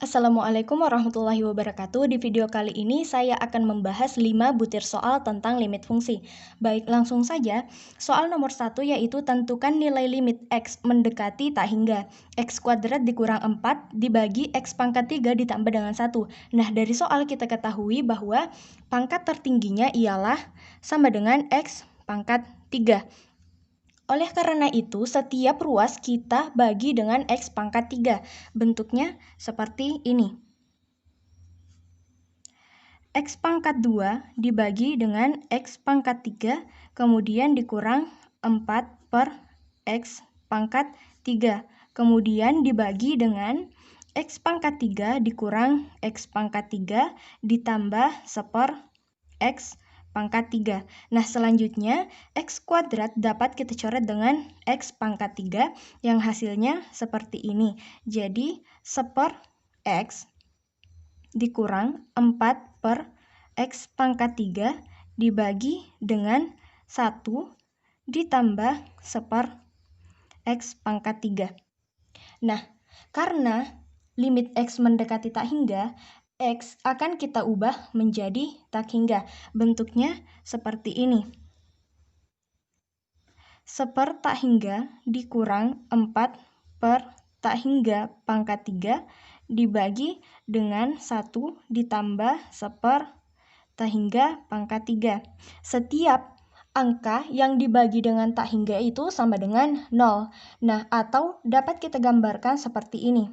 Assalamualaikum warahmatullahi wabarakatuh. Di video kali ini saya akan membahas 5 butir soal tentang limit fungsi. Baik, langsung saja. Soal nomor 1 yaitu tentukan nilai limit X mendekati tak hingga. X kuadrat dikurang 4 dibagi X pangkat 3 ditambah dengan 1. Nah, dari soal kita ketahui bahwa pangkat tertingginya ialah sama dengan X pangkat 3. Oleh karena itu, setiap ruas kita bagi dengan X pangkat 3. Bentuknya seperti ini. X pangkat 2 dibagi dengan X pangkat 3, kemudian dikurang 4 per X pangkat 3. Kemudian dibagi dengan X pangkat 3 dikurang X pangkat 3 ditambah 1 X pangkat 3. Nah, selanjutnya X kuadrat dapat kita coret dengan X pangkat 3 yang hasilnya seperti ini. Jadi, 1 X dikurang 4 per X pangkat 3 dibagi dengan 1 ditambah 1 X pangkat 3. Nah, karena limit X mendekati tak hingga, X akan kita ubah menjadi tak hingga. Bentuknya seperti ini. 1 tak hingga dikurang 4 per tak hingga pangkat 3 dibagi dengan 1 ditambah 1 tak hingga pangkat 3. Setiap angka yang dibagi dengan tak hingga itu sama dengan 0. Nah, atau dapat kita gambarkan seperti ini.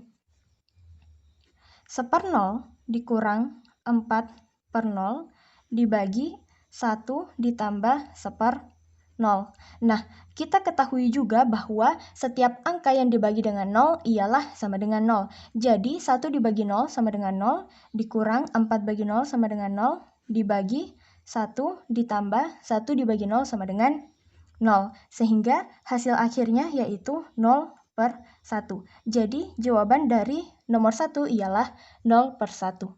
1/0 dikurang 4 per 0 dibagi 1 ditambah 1/0. Nah, kita ketahui juga bahwa setiap angka yang dibagi dengan 0 ialah sama dengan 0. Jadi, 1 dibagi 0 sama dengan 0, dikurang 4 bagi 0 sama dengan 0, dibagi 1 ditambah 1 dibagi 0 sama dengan 0. Sehingga hasil akhirnya yaitu 0/1. Jadi, jawaban dari nomor 1 ialah 0/1.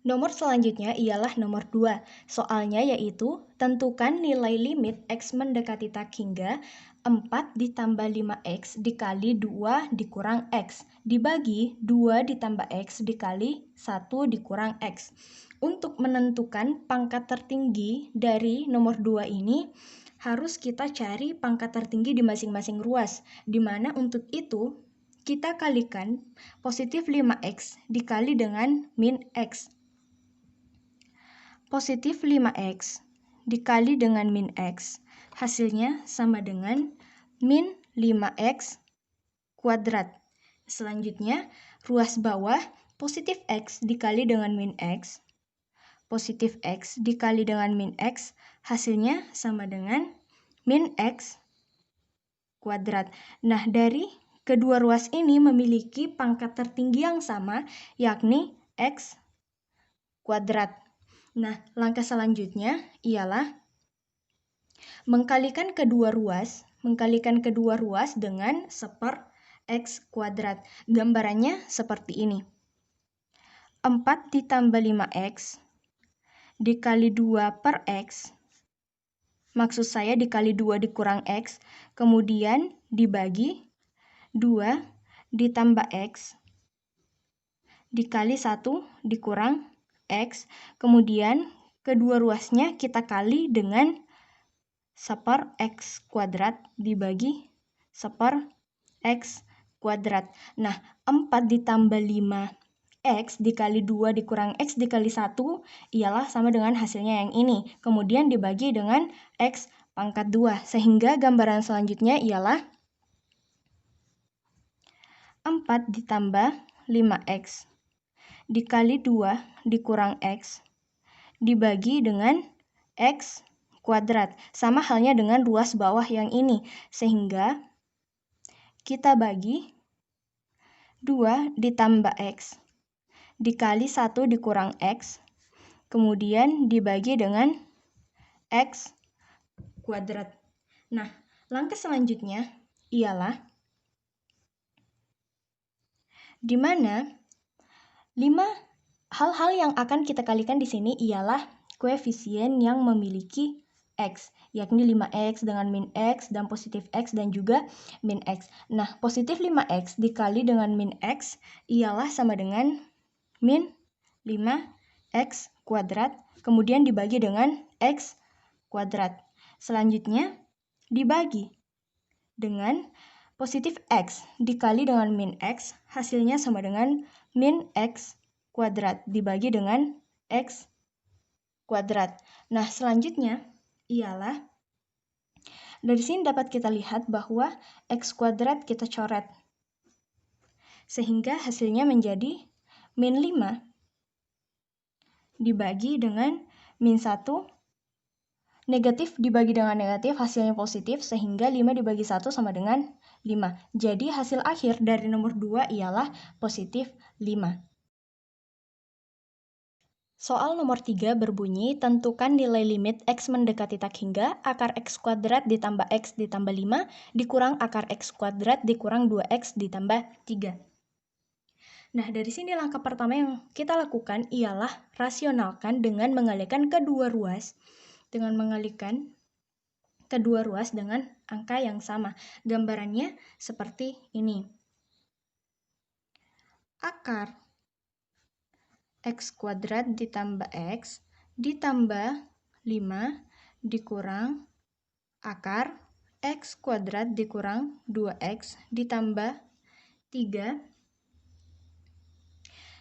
Nomor selanjutnya ialah nomor 2. Soalnya yaitu tentukan nilai limit X mendekati tak hingga 4 ditambah 5X dikali 2 dikurang X dibagi 2 ditambah X dikali 1 dikurang X. Untuk menentukan pangkat tertinggi dari nomor 2 ini, harus kita cari pangkat tertinggi di masing-masing ruas, di mana untuk itu kita kalikan positif 5X dikali dengan min X. Positif 5X dikali dengan min X, hasilnya sama dengan min 5X kuadrat. Selanjutnya, ruas bawah positif X dikali dengan min X, positif X dikali dengan min X, hasilnya sama dengan min X kuadrat. Nah, dari kedua ruas ini memiliki pangkat tertinggi yang sama, yakni X kuadrat. Nah, langkah selanjutnya ialah mengkalikan kedua ruas dengan 1 X kuadrat. Gambarannya seperti ini. 4 ditambah 5X dikali 2 per X, maksud saya dikali 2 dikurang X, kemudian dibagi 2 ditambah X dikali 1 dikurang X, kemudian kedua ruasnya kita kali dengan 1 X kuadrat dibagi 1 X kuadrat. Nah, 4 ditambah 5X dikali 2 dikurang X dikali 1 ialah sama dengan hasilnya yang ini. Kemudian dibagi dengan X pangkat 2, sehingga gambaran selanjutnya ialah 4 ditambah 5X dikali 2 dikurang X dibagi dengan X kuadrat. Sama halnya dengan ruas bawah yang ini. Sehingga kita bagi 2 ditambah X dikali 1 dikurang X, kemudian dibagi dengan X kuadrat. Nah, langkah selanjutnya ialah di mana 5 hal-hal yang akan kita kalikan di sini ialah koefisien yang memiliki X, yakni 5X dengan min X dan positif X dan juga min X. Nah, positif 5X dikali dengan min X ialah sama dengan min 5X kuadrat, kemudian dibagi dengan X kuadrat. Selanjutnya, dibagi dengan positif X dikali dengan min X, hasilnya sama dengan min X kuadrat dibagi dengan X kuadrat. Nah, selanjutnya ialah dari sini dapat kita lihat bahwa X kuadrat kita coret. Sehingga hasilnya menjadi min 5 dibagi dengan min 1, negatif dibagi dengan negatif, hasilnya positif, sehingga 5 dibagi 1 sama dengan 5. Jadi hasil akhir dari nomor 2 ialah positif 5. Soal nomor 3 berbunyi, tentukan nilai limit X mendekati tak hingga, akar X kuadrat ditambah X ditambah 5, dikurang akar X kuadrat dikurang 2X ditambah 3. Nah, dari sini langkah pertama yang kita lakukan ialah rasionalkan dengan mengalihkan kedua ruas. Dengan mengalihkan kedua ruas dengan angka yang sama. Gambarannya seperti ini. Akar X kuadrat ditambah X ditambah 5 dikurang akar X kuadrat dikurang 2X ditambah 3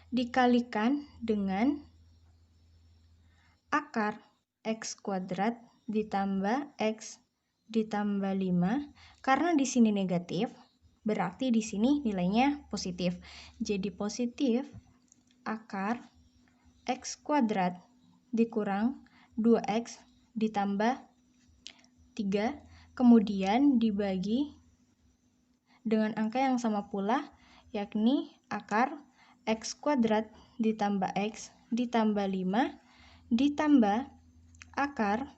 dikalikan dengan akar X kuadrat ditambah X ditambah 5. Karena di sini negatif, berarti di sini nilainya positif. Jadi positif akar X kuadrat dikurang 2X ditambah 3, kemudian dibagi dengan angka yang sama pula, yakni akar X kuadrat ditambah X ditambah 5 ditambah akar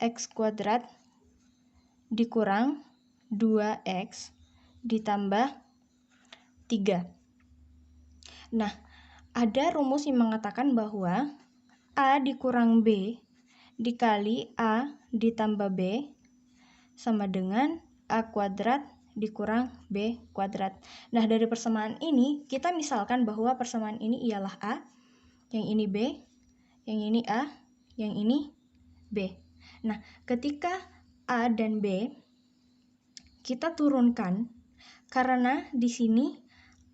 X kuadrat dikurang 2X ditambah 3. Nah, ada rumus yang mengatakan bahwa A dikurang B dikali A ditambah B sama dengan A kuadrat dikurang B kuadrat. Nah, dari persamaan ini, kita misalkan bahwa persamaan ini ialah A, yang ini B, yang ini A, yang ini B. Nah, ketika A dan B kita turunkan, karena di sini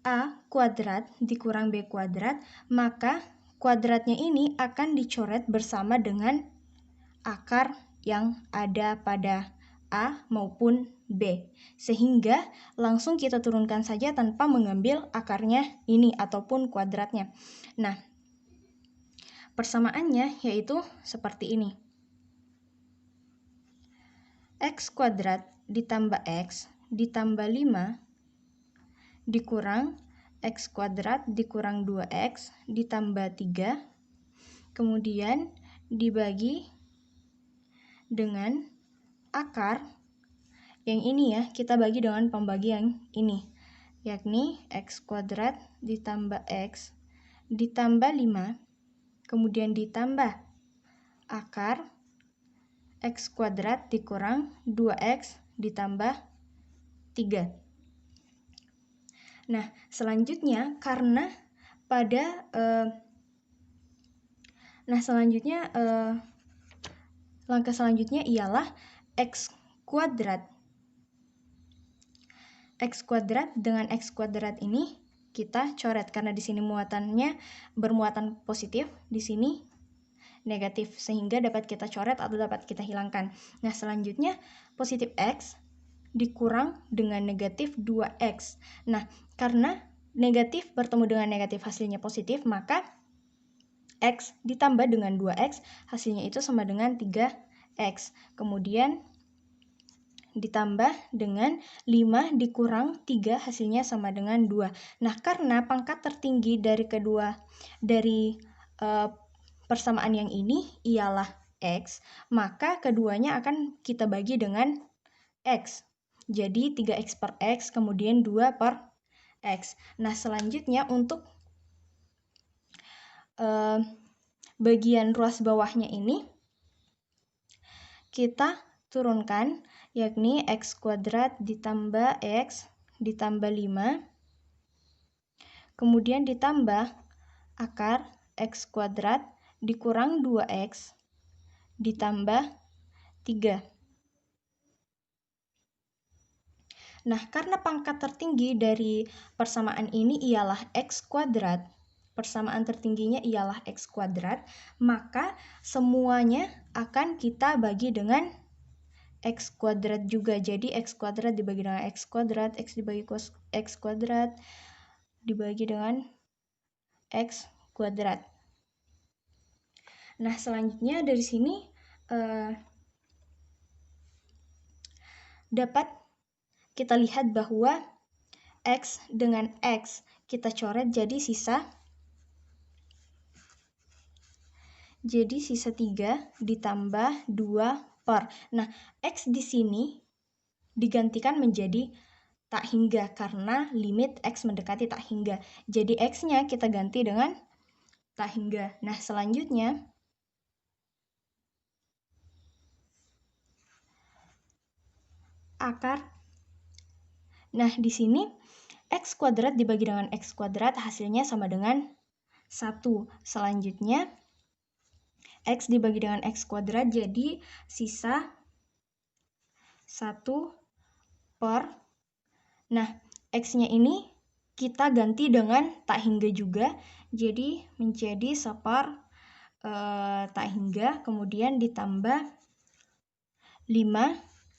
A kuadrat dikurang B kuadrat, maka kuadratnya ini akan dicoret bersama dengan akar yang ada pada A maupun B. Sehingga langsung kita turunkan saja tanpa mengambil akarnya ini ataupun kuadratnya. Nah, persamaannya yaitu seperti ini. X kuadrat ditambah X ditambah 5 dikurang X kuadrat dikurang 2X ditambah 3, kemudian dibagi dengan akar yang ini ya, kita bagi dengan pembagi yang ini, yakni X kuadrat ditambah X ditambah 5, kemudian ditambah akar X kuadrat dikurang 2X ditambah 3. Nah, selanjutnya karena pada langkah selanjutnya ialah X kuadrat. X kuadrat dengan X kuadrat ini kita coret karena di sini muatannya bermuatan positif, di sini negatif, sehingga dapat kita coret atau dapat kita hilangkan. Nah, selanjutnya positif X dikurang dengan negatif 2X. Nah, karena negatif bertemu dengan negatif hasilnya positif, maka X ditambah dengan 2X hasilnya itu sama dengan 3X. Kemudian ditambah dengan 5 dikurang 3 hasilnya sama dengan 2. Nah, karena pangkat tertinggi dari persamaan yang ini ialah X, maka keduanya akan kita bagi dengan X. Jadi 3X per X, kemudian 2 per X. Nah, selanjutnya untuk bagian ruas bawahnya ini, kita turunkan, yakni x kuadrat ditambah x ditambah 5, kemudian ditambah akar x kuadrat dikurang 2x ditambah 3. Nah, karena pangkat tertinggi dari persamaan ini ialah x kuadrat, persamaan tertingginya ialah x kuadrat, maka semuanya akan kita bagi dengan x kuadrat juga. Jadi x kuadrat dibagi dengan x kuadrat, x dibagi x kuadrat dibagi dengan x kuadrat. Nah, selanjutnya dari sini dapat kita lihat bahwa x dengan x kita coret jadi sisa 3 ditambah 2 per. Nah, x di sini digantikan menjadi tak hingga karena limit x mendekati tak hingga. Jadi x-nya kita ganti dengan tak hingga. Nah, selanjutnya akar. Nah, di sini x kuadrat dibagi dengan x kuadrat hasilnya sama dengan 1. Selanjutnya x dibagi dengan x kuadrat jadi sisa 1 per. Nah, x-nya ini kita ganti dengan tak hingga juga, jadi menjadi separ tak hingga, kemudian ditambah 5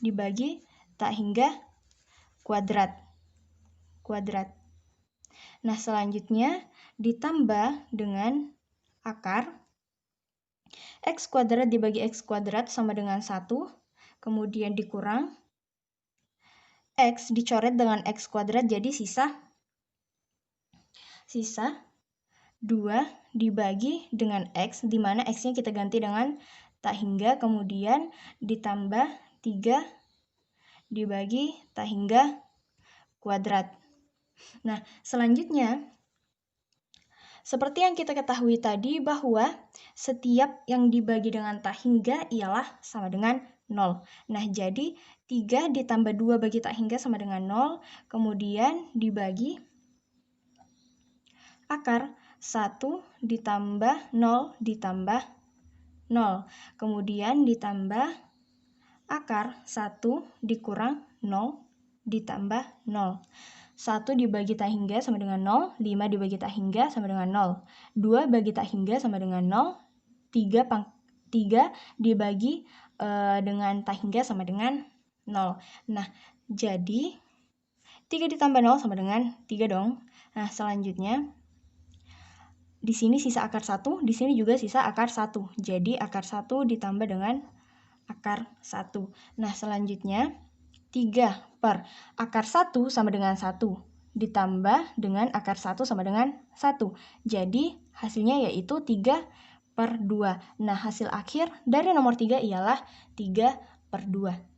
dibagi tak hingga kuadrat. Nah, selanjutnya ditambah dengan akar x kuadrat dibagi x kuadrat sama dengan 1, kemudian dikurang x dicoret dengan x kuadrat jadi sisa 2 dibagi dengan x, di mana x-nya kita ganti dengan tak hingga, kemudian ditambah 3 dibagi tak hingga kuadrat. Nah, selanjutnya seperti yang kita ketahui tadi bahwa setiap yang dibagi dengan tak hingga ialah sama dengan 0. Nah, jadi 3 ditambah 2 bagi tak hingga sama dengan 0, kemudian dibagi akar 1 ditambah 0 ditambah 0, kemudian ditambah akar 1 dikurang 0 ditambah 0. 1 dibagi tak hingga sama dengan 0, 5 dibagi tak hingga sama dengan 0, 2 bagi tak hingga sama dengan 0, 3 dibagi dengan tak hingga sama dengan 0. Nah, jadi 3 ditambah 0 sama dengan 3 dong. Nah, selanjutnya di sini sisa akar 1, di sini juga sisa akar 1. Jadi akar 1 ditambah dengan akar 1. Nah, selanjutnya 3 per akar 1 sama dengan 1 ditambah dengan akar 1 sama dengan 1. Jadi hasilnya yaitu 3 per 2. Nah, hasil akhir dari nomor 3 ialah 3 per 2.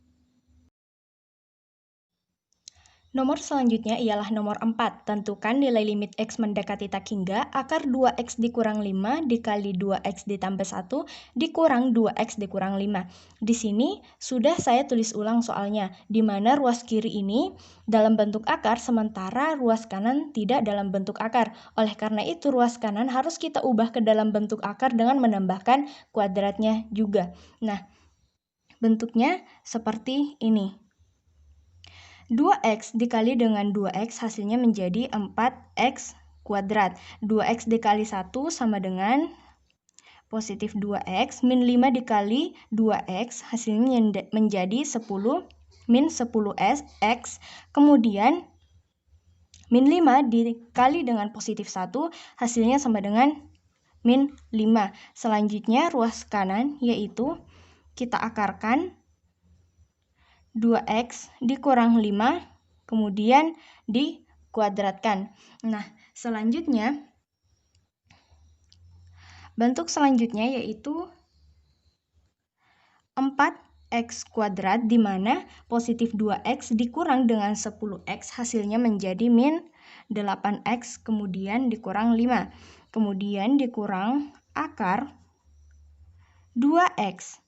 Nomor selanjutnya ialah nomor 4. Tentukan nilai limit x mendekati tak hingga akar 2x dikurang 5 dikali 2x ditambah 1 dikurang 2x dikurang 5. Di sini sudah saya tulis ulang soalnya, di mana ruas kiri ini dalam bentuk akar sementara ruas kanan tidak dalam bentuk akar. Oleh karena itu ruas kanan harus kita ubah ke dalam bentuk akar dengan menambahkan kuadratnya juga. Nah, bentuknya seperti ini. 2x dikali dengan 2x hasilnya menjadi 4x kuadrat. 2x dikali 1 sama dengan positif 2x, min 5 dikali 2x hasilnya menjadi 10 min 10x, kemudian min 5 dikali dengan positif 1 hasilnya sama dengan min 5. Selanjutnya ruas kanan yaitu kita akarkan 2x dikurang 5, kemudian dikuadratkan. Nah, selanjutnya, bentuk selanjutnya yaitu 4x kuadrat, di mana positif 2x dikurang dengan 10x hasilnya menjadi min 8x, kemudian dikurang 5. Kemudian dikurang akar 2x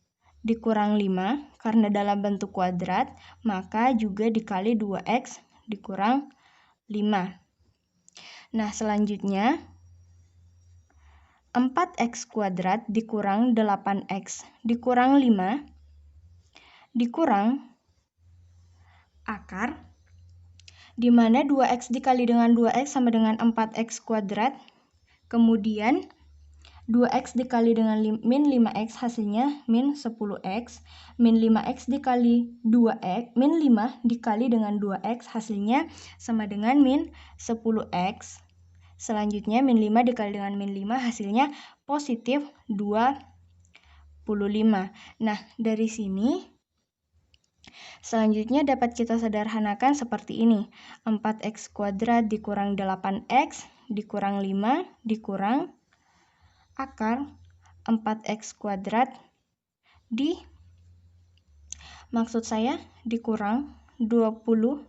dikurang 5, karena dalam bentuk kuadrat, maka juga dikali 2x dikurang 5. Nah, selanjutnya 4x kuadrat dikurang 8x dikurang 5 dikurang akar, di mana 2x dikali dengan 2x sama dengan 4x kuadrat, kemudian 2x dikali dengan min 5x hasilnya min 10x, min 5x dikali 2x, min 5 dikali dengan 2x hasilnya sama dengan min 10x. Selanjutnya min 5 dikali dengan min 5 hasilnya positif 25. Nah, dari sini selanjutnya dapat kita sederhanakan seperti ini. 4x kuadrat dikurang 8x dikurang 5 dikurang akar 4x kuadrat maksud saya dikurang 20x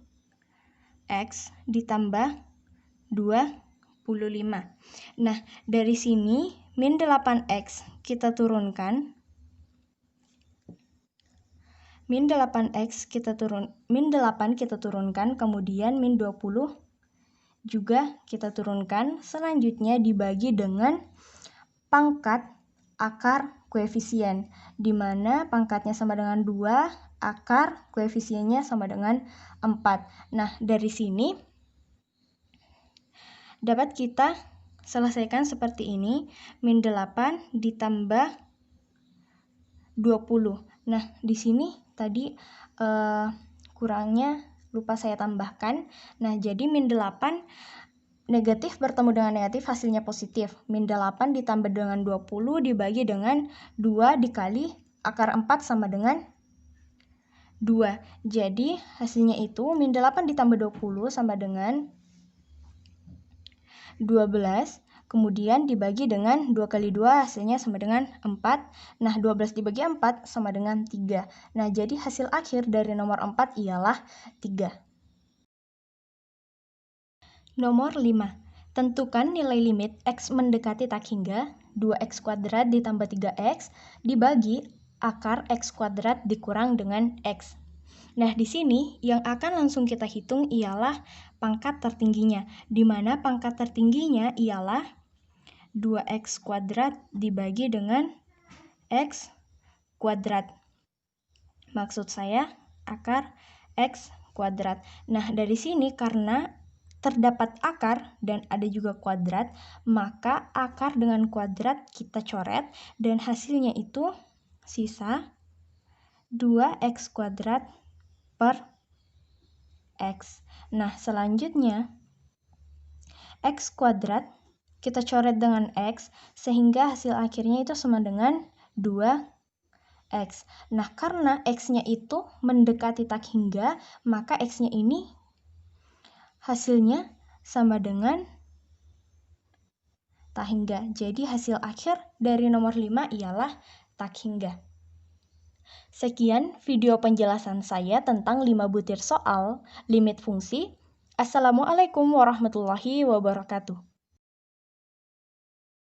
ditambah 25. Nah, dari sini min 8x kita turunkan. Min 8 kita turunkan, kemudian min 20 juga kita turunkan. Selanjutnya dibagi dengan pangkat akar koefisien, di mana pangkatnya sama dengan 2, akar koefisiennya sama dengan 4. Nah, dari sini dapat kita selesaikan seperti ini. Min 8 ditambah 20. Nah, di sini tadi kurangnya lupa saya tambahkan. Nah, jadi min 8 negatif bertemu dengan negatif hasilnya positif. Min 8 ditambah dengan 20 dibagi dengan 2 dikali akar 4 sama dengan 2. Jadi hasilnya itu min 8 ditambah 20 sama dengan 12. Kemudian dibagi dengan 2 kali 2 hasilnya sama dengan 4. Nah, 12 dibagi 4 sama dengan 3. Nah, jadi hasil akhir dari nomor 4 ialah 3. Nomor 5. Tentukan nilai limit x mendekati tak hingga 2x kuadrat ditambah 3x dibagi akar x kuadrat dikurang dengan x. Nah, di sini yang akan langsung kita hitung ialah pangkat tertingginya, di mana pangkat tertingginya ialah 2x kuadrat dibagi dengan x kuadrat. Maksud saya akar x kuadrat. Nah, dari sini karena terdapat akar dan ada juga kuadrat, maka akar dengan kuadrat kita coret dan hasilnya itu sisa 2x kuadrat per x. Nah, selanjutnya x kuadrat kita coret dengan x sehingga hasil akhirnya itu sama dengan 2x. Nah, karena x-nya itu mendekati tak hingga, maka x-nya ini hasilnya sama dengan tak hingga. Jadi hasil akhir dari nomor 5 ialah tak hingga. Sekian video penjelasan saya tentang 5 butir soal limit fungsi. Assalamualaikum warahmatullahi wabarakatuh.